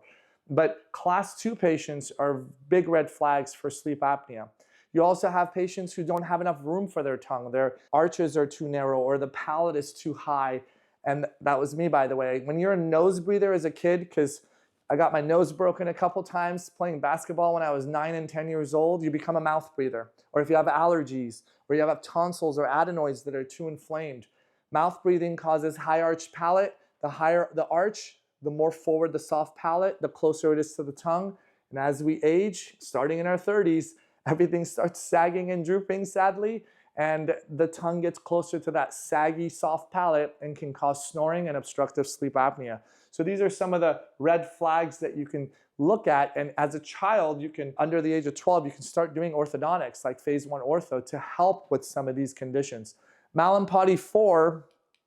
A: But class 2 patients are big red flags for sleep apnea. You also have patients who don't have enough room for their tongue. Their arches are too narrow or the palate is too high. And that was me, by the way. When you're a nose breather as a kid, because I got my nose broken a couple times playing basketball when I was 9 and 10 years old, you become a mouth breather. Or if you have allergies, or you have tonsils or adenoids that are too inflamed. Mouth breathing causes high arched palate. The higher the arch, the more forward the soft palate, the closer it is to the tongue. And as we age, starting in our 30s, everything starts sagging and drooping, sadly, and the tongue gets closer to that saggy, soft palate and can cause snoring and obstructive sleep apnea. So these are some of the red flags that you can look at, and as a child, you can, under the age of 12, you can start doing orthodontics, like phase 1 ortho, to help with some of these conditions. Mallampati 4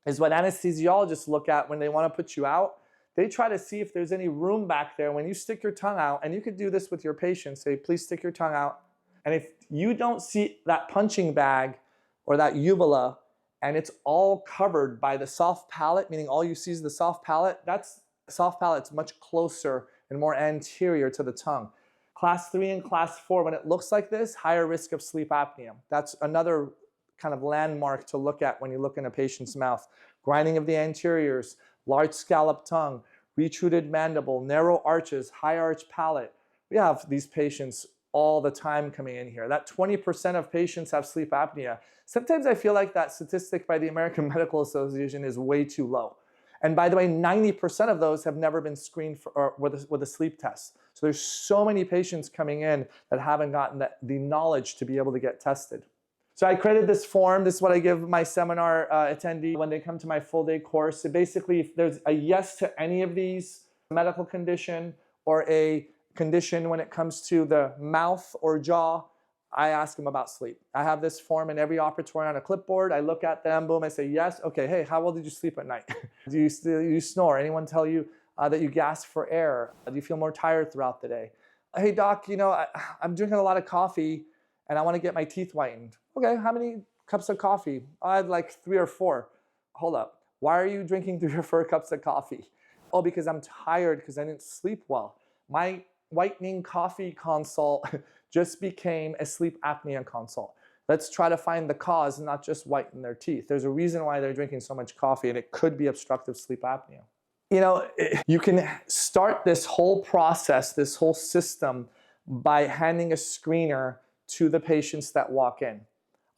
A: is what anesthesiologists look at when they want to put you out. They try to see if there's any room back there. When you stick your tongue out, and you could do this with your patients, say, please stick your tongue out. And if you don't see that punching bag or that uvula, and it's all covered by the soft palate, meaning all you see is the soft palate, that's soft palate's much closer and more anterior to the tongue. Class 3 and class 4, when it looks like this, higher risk of sleep apnea. That's another kind of landmark to look at when you look in a patient's mouth. Grinding of the anteriors, large scalloped tongue, retruded mandible, narrow arches, high arch palate. We have these patients all the time coming in here. That 20% of patients have sleep apnea. Sometimes I feel like that statistic by the American Medical Association is way too low. And by the way, 90% of those have never been screened for, with a sleep test. So there's so many patients coming in that haven't gotten the knowledge to be able to get tested. So I created this form. This is what I give my seminar attendee when they come to my full day course. So basically, if there's a yes to any of these medical condition or a condition when it comes to the mouth or jaw, I ask them about sleep. I have this form in every operatory on a clipboard. I look at them, boom, I say yes. Okay, hey, how well did you sleep at night? Do you snore? Anyone tell you that you gasp for air? Do you feel more tired throughout the day? Hey doc, you know, I'm drinking a lot of coffee and I want to get my teeth whitened. Okay, how many cups of coffee? I had like 3 or 4. Hold up, why are you drinking 3 or 4 cups of coffee? Oh, because I'm tired because I didn't sleep well. My whitening coffee consult just became a sleep apnea consult. Let's try to find the cause and not just whiten their teeth. There's a reason why they're drinking so much coffee, and it could be obstructive sleep apnea. You know, you can start this whole process, this whole system, by handing a screener to the patients that walk in.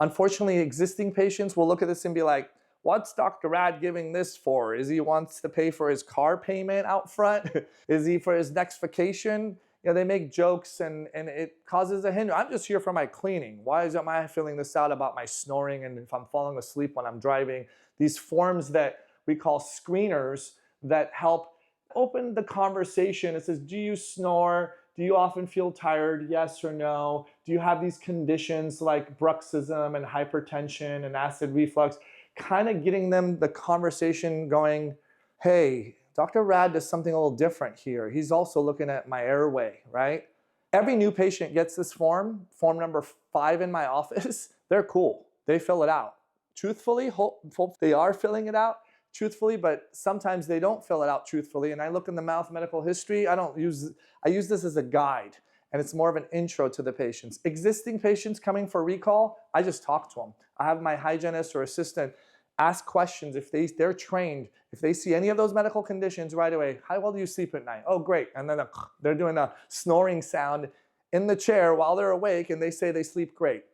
A: Unfortunately, existing patients will look at this and be like, what's Dr. Rad giving this for? Is he wants to pay for his car payment out front? Is he for his next vacation? You know, they make jokes and it causes a hindrance. I'm just here for my cleaning. Why am I filling this out about my snoring and if I'm falling asleep when I'm driving? These forms that we call screeners that help open the conversation. It says, do you snore? Do you often feel tired? Yes or no? Do you have these conditions like bruxism and hypertension and acid reflux? Kind of getting them the conversation going, hey, Dr. Rad does something a little different here. He's also looking at my airway, right? Every new patient gets this form number 5 in my office. They're cool. they fill it out. Truthfully, hope they are filling it out truthfully, but sometimes they don't fill it out truthfully. And I look in the mouth medical history. I use this as a guide, and it's more of an intro to the patients. Existing patients coming for recall, I just talk to them. I have my hygienist or assistant ask questions if they're trained. If they see any of those medical conditions right away, how well do you sleep at night? Oh, great. And then they're doing a snoring sound in the chair while they're awake, and they say they sleep great.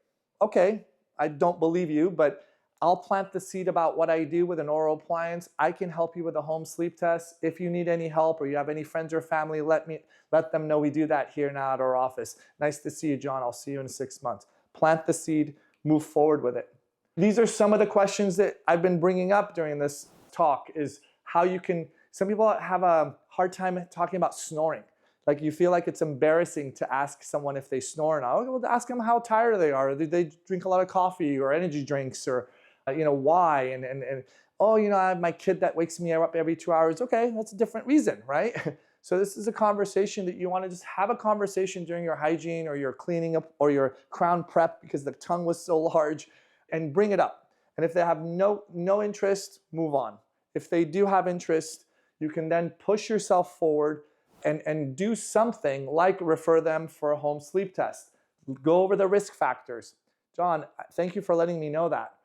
A: Okay, I don't believe you, but I'll plant the seed about what I do with an oral appliance. I can help you with a home sleep test. If you need any help or you have any friends or family, let them know we do that here now at our office. Nice to see you, John. I'll see you in 6 months. Plant the seed, move forward with it. These are some of the questions that I've been bringing up during this talk, is how you can, some people have a hard time talking about snoring. Like, you feel like it's embarrassing to ask someone if they snore or not. Well, ask them how tired they are. Do they drink a lot of coffee or energy drinks, or why? And oh, I have my kid that wakes me up every 2 hours. Okay, that's a different reason, right? So this is a conversation that you want to just have a conversation during your hygiene or your cleaning up or your crown prep, because the tongue was so large, and bring it up. And if they have no interest, move on. If they do have interest, you can then push yourself forward and do something like refer them for a home sleep test. Go over the risk factors. John, thank you for letting me know that.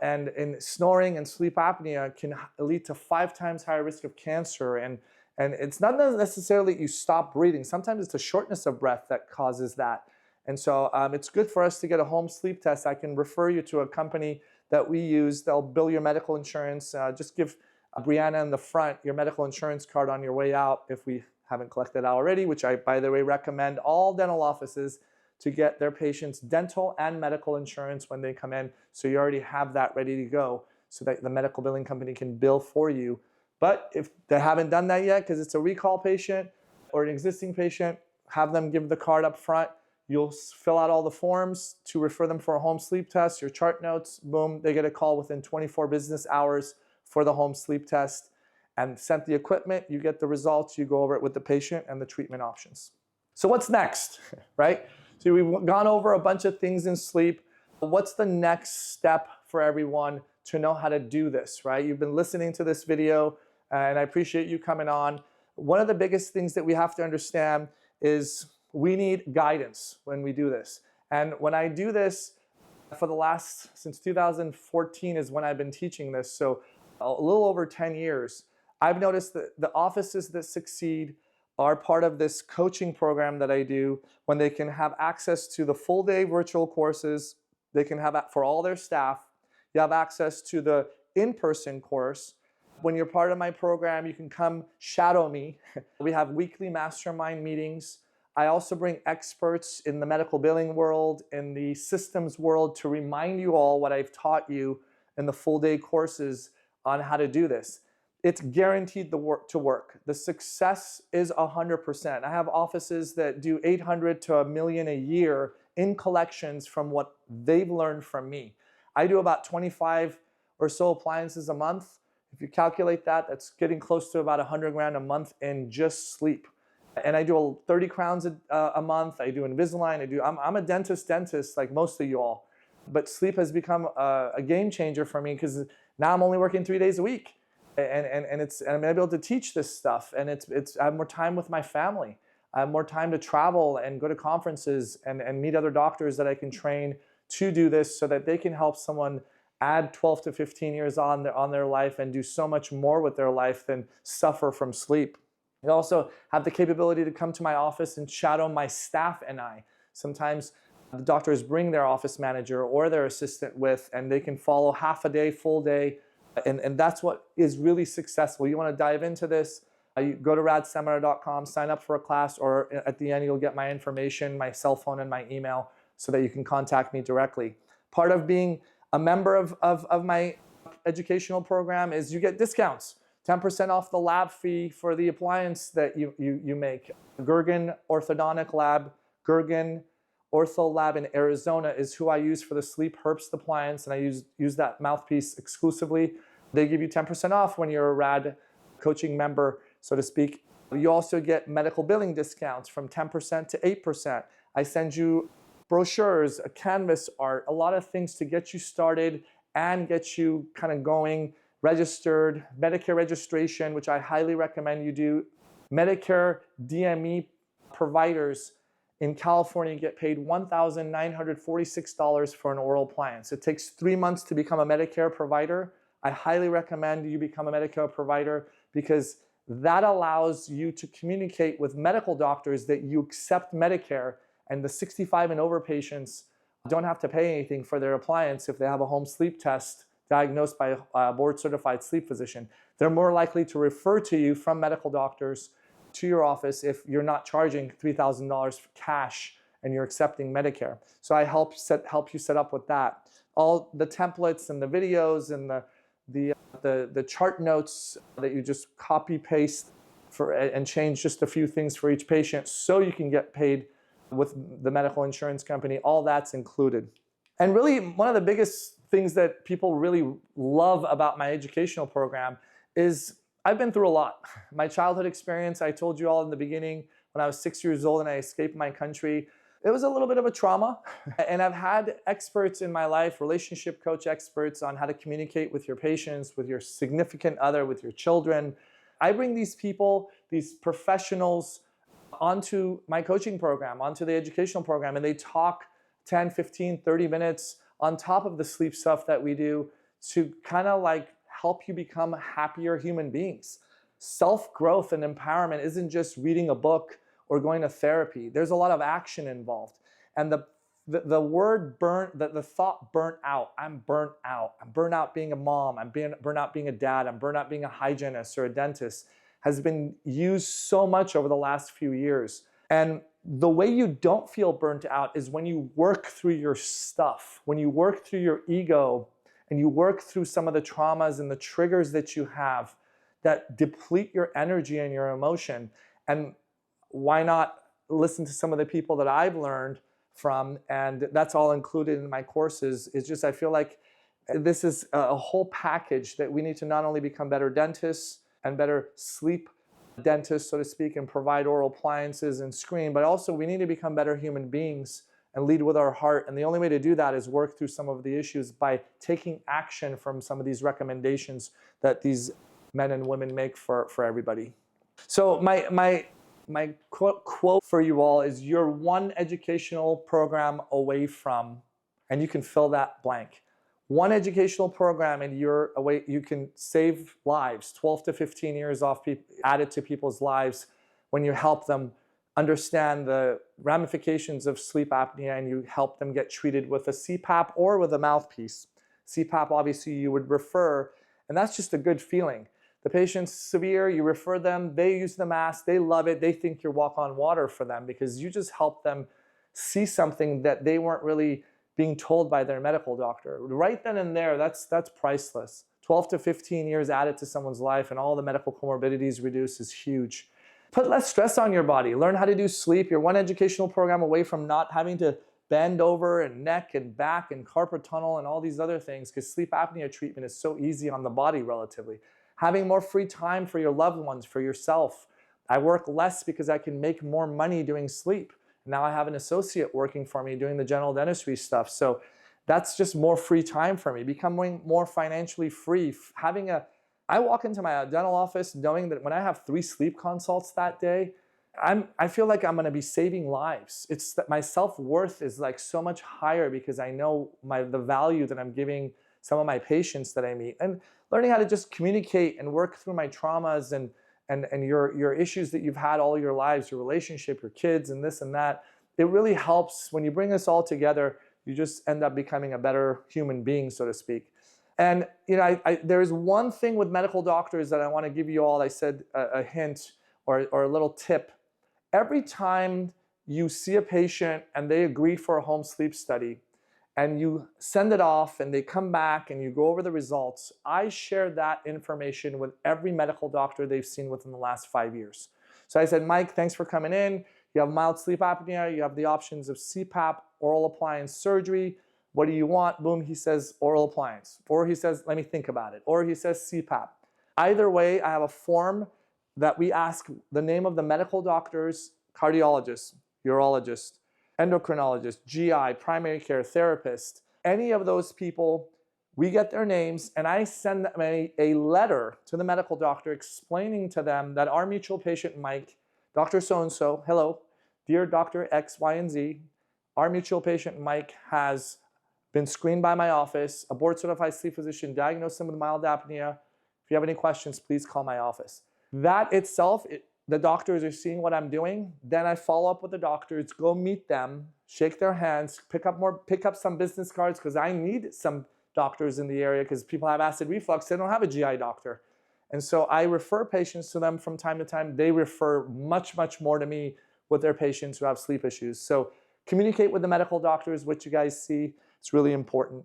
A: And in snoring and sleep apnea can lead to 5 times higher risk of cancer. And it's not necessarily you stop breathing. Sometimes it's the shortness of breath that causes that. And so it's good for us to get a home sleep test. I can refer you to a company that we use. They'll bill your medical insurance. Just give Brianna in the front your medical insurance card on your way out, if we haven't collected it already, which I, by the way, recommend all dental offices to get their patients dental and medical insurance when they come in. So you already have that ready to go so that the medical billing company can bill for you. But if they haven't done that yet, because it's a recall patient or an existing patient, have them give the card up front. You'll fill out all the forms to refer them for a home sleep test, your chart notes, boom, they get a call within 24 business hours for the home sleep test, and sent the equipment, you get the results, you go over it with the patient and the treatment options. So what's next, right? So we've gone over a bunch of things in sleep. What's the next step for everyone to know how to do this, right? You've been listening to this video, and I appreciate you coming on. One of the biggest things that we have to understand is we need guidance when we do this. And when I do this, since 2014 is when I've been teaching this, so a little over 10 years, I've noticed that the offices that succeed are part of this coaching program that I do, when they can have access to the full day virtual courses. They can have that for all their staff. You have access to the in-person course. When you're part of my program, you can come shadow me. We have weekly mastermind meetings. I also bring experts in the medical billing world, in the systems world, to remind you all what I've taught you in the full day courses on how to do this. It's guaranteed to work. The success is 100%. I have offices that do 800 to $1 million a year in collections from what they've learned from me. I do about 25 or so appliances a month. If you calculate that, that's getting close to about 100 grand a month in just sleep. And I do 30 crowns a month. I do Invisalign. I'm a dentist like most of you all. But sleep has become a game changer for me, because now I'm only working 3 days a week. And I'm able to teach this stuff, and I have more time with my family. I have more time to travel and go to conferences and meet other doctors that I can train to do this, so that they can help someone add 12 to 15 years on their life and do so much more with their life than suffer from sleep. I also have the capability to come to my office and shadow my staff and I. Sometimes the doctors bring their office manager or their assistant with, and they can follow half a day, full day. And that's what is really successful. You want to dive into this, you go to radseminar.com, sign up for a class, or at the end you'll get my information, my cell phone and my email, so that you can contact me directly. Part of being a member of my educational program is you get discounts. 10% off the lab fee for the appliance that you make. Gergen Orthodontic Lab, Gergen Ortho Lab in Arizona is who I use for the Sleep Herbst appliance, and I use that mouthpiece exclusively. They give you 10% off when you're a RAD coaching member, so to speak. You also get medical billing discounts from 10% to 8%. I send you brochures, a canvas art, a lot of things to get you started and get you kind of going, registered, Medicare registration, which I highly recommend you do. Medicare DME providers in California get paid $1,946 for an oral appliance. It takes 3 months to become a Medicare provider. I highly recommend you become a Medicare provider because that allows you to communicate with medical doctors that you accept Medicare, and the 65 and over patients don't have to pay anything for their appliance if they have a home sleep test diagnosed by a board-certified sleep physician. They're more likely to refer to you from medical doctors to your office if you're not charging $3,000 for cash and you're accepting Medicare. So I help you set up with that. All the templates and the videos and the chart notes that you just copy paste and change just a few things for each patient so you can get paid with the medical insurance company. All that's included. And really, one of the biggest things that people really love about my educational program is I've been through a lot. My childhood experience, I told you all in the beginning, when I was 6 years old and I escaped my country, it was a little bit of a trauma. And I've had experts in my life, relationship coach experts on how to communicate with your patients, with your significant other, with your children. I bring these people, these professionals, onto my coaching program, onto the educational program, and they talk 10, 15, 30 minutes on top of the sleep stuff that we do to kind of like help you become happier human beings. Self-growth and empowerment isn't just reading a book or going to therapy. There's a lot of action involved. And the word burnt, the thought burnt out, I'm burnt out. I'm burnt out being a mom, I'm burnt out being a dad, I'm burnt out being a hygienist or a dentist, has been used so much over the last few years. And the way you don't feel burnt out is when you work through your stuff, when you work through your ego and you work through some of the traumas and the triggers that you have that deplete your energy and your emotion. And why not listen to some of the people that I've learned from, and that's all included in my courses. It's just, I feel like this is a whole package that we need to not only become better dentists and better sleep dentists, so to speak, and provide oral appliances and screen, but also we need to become better human beings and lead with our heart. And the only way to do that is work through some of the issues by taking action from some of these recommendations that these men and women make for everybody. So my quote for you all is, you're one educational program away from, and you can fill that blank. One educational program and you're away, you can save lives, 12 to 15 years off added to people's lives when you help them understand the ramifications of sleep apnea and you help them get treated with a CPAP or with a mouthpiece. CPAP, obviously, you would refer, and that's just a good feeling. The patient's severe, you refer them, they use the mask, they love it, they think you're walk on water for them because you just help them see something that they weren't really being told by their medical doctor. Right then and there, that's priceless. 12 to 15 years added to someone's life and all the medical comorbidities reduced is huge. Put less stress on your body. Learn how to do sleep. You're one educational program away from not having to bend over and neck and back and carpal tunnel and all these other things, because sleep apnea treatment is so easy on the body relatively. Having more free time for your loved ones, for yourself. I work less because I can make more money doing sleep. Now I have an associate working for me doing the general dentistry stuff. So that's just more free time for me, becoming more financially free. I walk into my dental office knowing that when I have 3 sleep consults that day, I feel like I'm gonna be saving lives. It's that my self-worth is like so much higher because I know the value that I'm giving some of my patients that I meet. And learning how to just communicate and work through my traumas and your issues that you've had all your lives, your relationship, your kids, and this and that. It really helps when you bring this all together. You just end up becoming a better human being, so to speak. And you know, there is one thing with medical doctors that I want to give you all. I said a hint or a little tip. Every time you see a patient and they agree for a home sleep study, and you send it off and they come back and you go over the results, I share that information with every medical doctor they've seen within the last 5 years. So I said, Mike, thanks for coming in. You have mild sleep apnea. You have the options of CPAP, oral appliance surgery. What do you want? Boom, he says oral appliance. Or he says, let me think about it. Or he says CPAP. Either way, I have a form that we ask the name of the medical doctors, cardiologist, urologist, endocrinologist, GI, primary care therapist, any of those people, we get their names and I send them a letter to the medical doctor explaining to them that our mutual patient Mike, Dr. So-and-so, hello, dear Dr. X, Y, and Z, our mutual patient Mike has been screened by my office, a board-certified sleep physician diagnosed him with mild apnea. If you have any questions, please call my office. That itself, the doctors are seeing what I'm doing. Then I follow up with the doctors, go meet them, shake their hands, pick up some business cards because I need some doctors in the area because people have acid reflux. They don't have a GI doctor. And so I refer patients to them from time to time. They refer much, much more to me with their patients who have sleep issues. So communicate with the medical doctors, what you guys see. It's really important.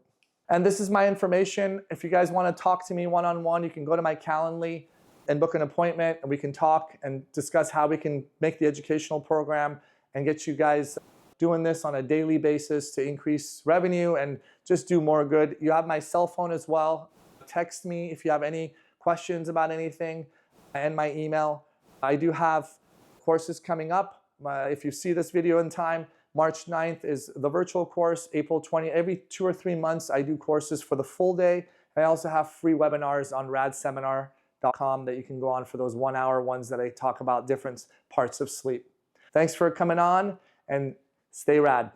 A: And this is my information. If you guys want to talk to me one-on-one, you can go to my Calendly and book an appointment and we can talk and discuss how we can make the educational program and get you guys doing this on a daily basis to increase revenue and just do more good. You have my cell phone as well. Text me if you have any questions about anything and my email. I do have courses coming up. If you see this video in time, March 9th is the virtual course, April 20th. Every 2 or 3 months, I do courses for the full day. I also have free webinars on radseminar.com that you can go on for those 1-hour ones that I talk about different parts of sleep. Thanks for coming on and stay rad.